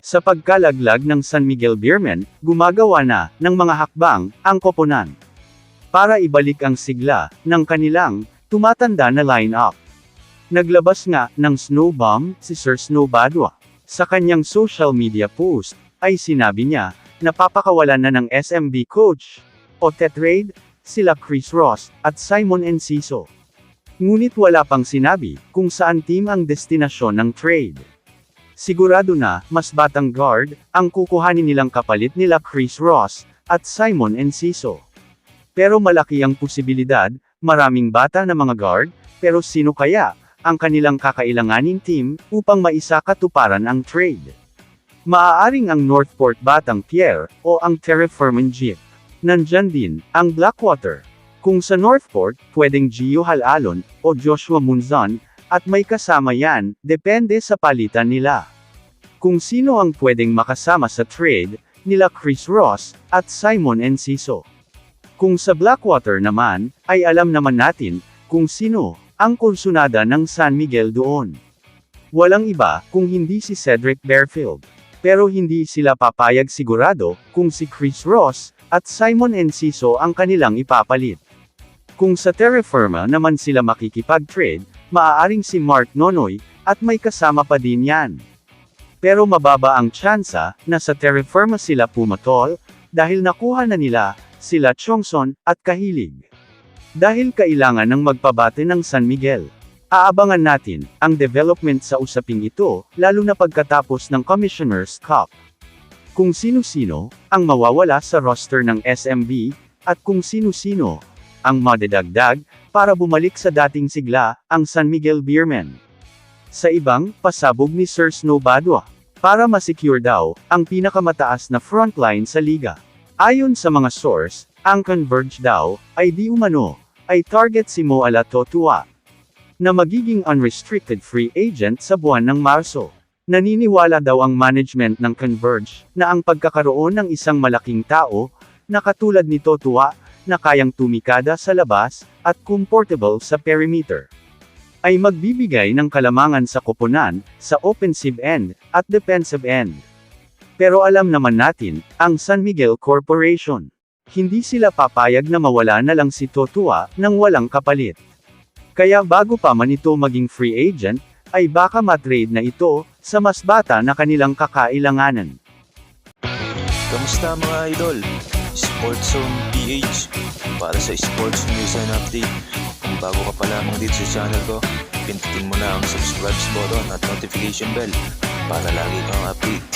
Sa pagkalaglag ng San Miguel Beermen, gumagawa na ng mga hakbang ang koponan para ibalik ang sigla ng kanilang tumatanda na line-up. Naglabas nga ng snow bomb si Sir Snow Badwa. Sa kanyang social media post, ay sinabi niya na papakawalan na ng SMB coach o tetrade sila Chris Ross at Simon Enciso. Ngunit wala pang sinabi kung saan team ang destinasyon ng trade. Sigurado na mas batang guard ang kukuhanin nilang kapalit nila Chris Ross at Simon Enciso. Pero malaki ang posibilidad, maraming bata na mga guard, pero sino kaya ang kanilang kakailanganing team upang maisakatuparan ang trade? Maaaring ang Northport Batang Pierre o ang Terraforming Jeep. Nandyan din ang Blackwater. Kung sa Northport, pwedeng Gio Halalon o Joshua Munzon, at may kasama yan, depende sa palitan nila. Kung sino ang pwedeng makasama sa trade, nila Chris Ross at Simon Enciso. Kung sa Blackwater naman, ay alam naman natin kung sino ang kursunada ng San Miguel doon. Walang iba kung hindi si Cedric Bearfield. Pero hindi sila papayag sigurado kung si Chris Ross at Simon Enciso ang kanilang ipapalit. Kung sa Terra Firma naman sila makikipag-trade, maaaring si Mark Nonoy, at may kasama pa din yan. Pero mababa ang tsansa na sa Terra Firma sila pumatol, dahil nakuha na nila sila Chongson at Kahilig. Dahil kailangan ng magpabate ng San Miguel. Aabangan natin ang development sa usaping ito, lalo na pagkatapos ng Commissioner's Cup. Kung sino-sino ang mawawala sa roster ng SMB, at kung sino-sino ang madadagdag para bumalik sa dating sigla ang San Miguel Beermen. Sa ibang pasabog ni Sir Snow Badwa, para ma-secure daw ang pinakamataas na frontline sa liga. Ayon sa mga source, ang Converge daw ay di umano ay target si Mo Alatotua na magiging unrestricted free agent sa buwan ng Marso. Naniniwala daw ang management ng Converge na ang pagkakaroon ng isang malaking tao na katulad ni Totua na kayang tumikada sa labas at comfortable sa perimeter ay magbibigay ng kalamangan sa koponan sa offensive end at defensive end. Pero alam naman natin ang San Miguel Corporation. Hindi sila papayag na mawala na lang si Totua nang walang kapalit. Kaya bago pa man ito maging free agent, ay baka matrade na ito sa mas bata na kanilang kakailanganan. Kamusta mga idol? Sports Zone PH para sa sports news and update. Kung bago ka pa lamang dito sa channel ko, pindutin mo na ang subscribe button at notification bell para lagi kang update